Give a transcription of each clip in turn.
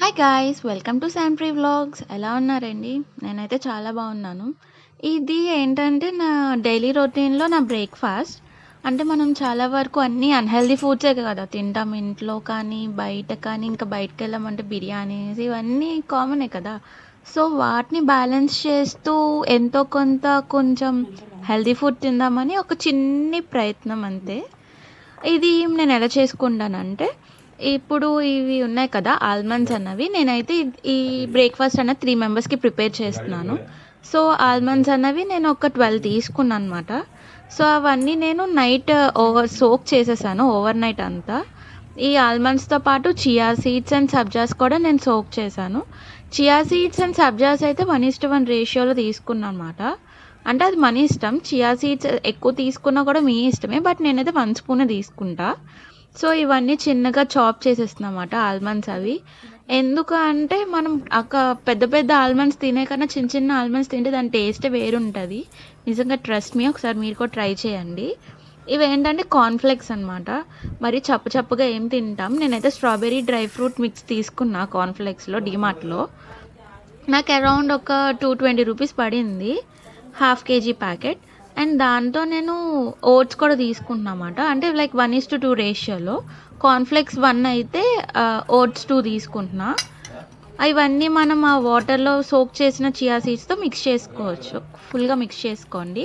Hi guys! Welcome to Shampri vlogs. ఎలా ఉన్నారండి? నేనైతే చాలా బాగున్నాను. ఇది ఏంటంటే నా డైలీ రొటీన్‌లో నా బ్రేక్‌ఫాస్ట్. అంటే మనం చాలా వరకు అన్నీ అన్‌హెల్తీ ఫుడ్సే కదా తింటాం ఇంట్లో కానీ, బయట కానీ, ఇంకా బయటికెళ్ళామంటే బిర్యానీస్ ఇవన్నీ కామనే కదా! సో, వాటిని బ్యాలెన్స్ చేస్తూ ఎంతో కొంత కొంచెం హెల్తీ ఫుడ్ తిందామని ఒక చిన్ని ప్రయత్నం అంతే. ఇది నేను ఎలా చేసుకుంటానంటే, ఇప్పుడు ఇవి ఉన్నాయి కదా! ఆల్మండ్స్ అన్నవి నేనైతే ఈ బ్రేక్‌ఫాస్ట్ అన్నది 3 మెంబర్స్‌కి ప్రిపేర్ చేస్తున్నాను. సో, ఆల్మండ్స్ అన్నవి నేను ఒక 12 తీసుకున్నాననమాట. సో, అవన్నీ నేను నైట్ సోక్ చేసేసాను ఓవర్ నైట్ అంతా. ఈ ఆల్మండ్స్‌తో పాటు చియా సీడ్స్ అండ్ సబ్జాస్ కూడా నేను సోక్ చేశాను. చియా సీడ్స్ అండ్ సబ్జాస్ అయితే 1:1 రేషియోలో తీసుకున్నాననమాట. అంటే అది మన ఇష్టం. చియా సీడ్స్ ఎక్కువ తీసుకున్నా కూడా మీ ఇష్టమే. బట్ నేనైతే 1 స్పూనే తీసుకుంటా. సో, ఇవన్నీ చిన్నగా చాప్ చేసేస్తున్నమాట ఆల్మండ్స్ అవి. ఎందుకు అంటే మనం పెద్ద పెద్ద ఆల్మండ్స్ తినే కన్నా చిన్న చిన్న ఆల్మండ్స్ తింటే దాని టేస్టే వేరుంటది. నిజంగా ట్రస్ట్ మీ ఒకసారి మీరు కూడా ట్రై చేయండి. ఇవేంటంటే కార్న్ ఫ్లేక్స్ అనమాట. మరి చప్పు చప్పుగా ఏం తింటాం. నేనైతే స్ట్రాబెర్రీ డ్రై ఫ్రూట్ మిక్స్ తీసుకున్నా కార్న్ ఫ్లేక్స్‌లో డీమార్ట్‌లో. నాకు అరౌండ్ ఒక 220 రూపీస్ పడింది. Half KG packet. అండ్ దాంతో నేను ఓట్స్ కూడా తీసుకుంటున్నామాట. అంటే లైక్ 1:2 రేషియోలో. కార్న్‌ఫ్లేక్స్ 1 అయితే ఓట్స్ 2 తీసుకుంటున్నా. ఇవన్నీ మనం ఆ వాటర్‌లో సోక్ చేసిన చియా సీడ్స్‌తో మిక్స్ చేసుకోవచ్చు. ఫుల్‌గా మిక్స్ చేసుకోండి.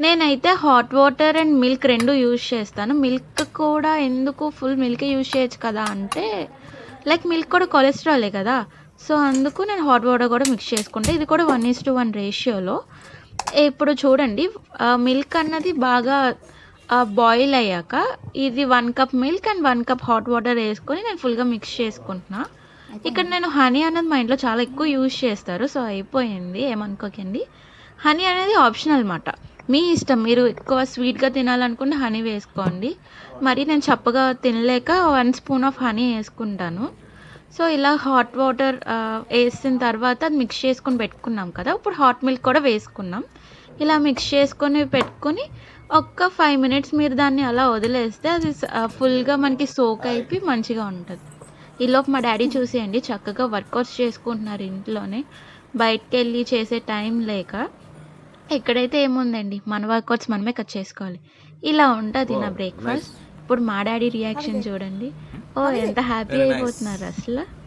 నేనైతే hot water and milk 2 use చేస్తాను. మిల్క్ కూడా ఎందుకు ఫుల్ మిల్కే యూజ్ చేయొచ్చు కదా అంటే, లైక్ మిల్క్ కూడా కొలెస్ట్రాలే కదా! సో, అందుకు నేను హాట్ వాటర్ కూడా మిక్స్ చేసుకుంటా. ఇది కూడా 1:1 రేషియోలో. ఇప్పుడు చూడండి మిల్క్ అన్నది బాగా బాయిల్ అయ్యాక ఇది 1 cup milk and 1 cup hot water వేసుకొని నేను ఫుల్‌గా మిక్స్ చేసుకుంటున్నా. ఇక్కడ నేను హనీ అన్నది మా ఇంట్లో చాలా ఎక్కువ యూజ్ చేస్తారు. సో, అయిపోయింది ఏమనుకోకండి. హనీ అనేది ఆప్షనల్ మాట. మీ ఇష్టం. మీరు ఎక్కువ స్వీట్‌గా తినాలనుకుంటే హనీ వేసుకోండి. మరి నేను చప్పగా తినలేక 1 స్పూన్ ఆఫ్ హనీ వేసుకుంటాను. సో, ఇలా హాట్ వాటర్ వేసిన తర్వాత అది మిక్స్ చేసుకొని పెట్టుకున్నాం కదా! ఇప్పుడు హాట్ మిల్క్ కూడా వేసుకున్నాం. ఇలా మిక్స్ చేసుకొని పెట్టుకొని ఒక్క 5 మినిట్స్ మీరు దాన్ని అలా వదిలేస్తే అది ఫుల్‌గా మనకి సోక్ అయిపోయి మంచిగా ఉంటది. ఈలోపు మా డ్యాడీ చూసేయండి చక్కగా వర్కౌట్స్ చేసుకుంటున్నారు ఇంట్లోనే. బయటికెళ్ళి చేసే టైం లేక. ఇక్కడైతే ఏముందండి మన వర్కౌట్స్ మనమే చేసుకోవాలి. ఇలా ఉంటది నా బ్రేక్‌ఫాస్ట్. ఇప్పుడు మా డ్యాడీ రియాక్షన్ చూడండి. ఓహ్! ఎంత హ్యాపీ అయిపోతున్నారు అసల.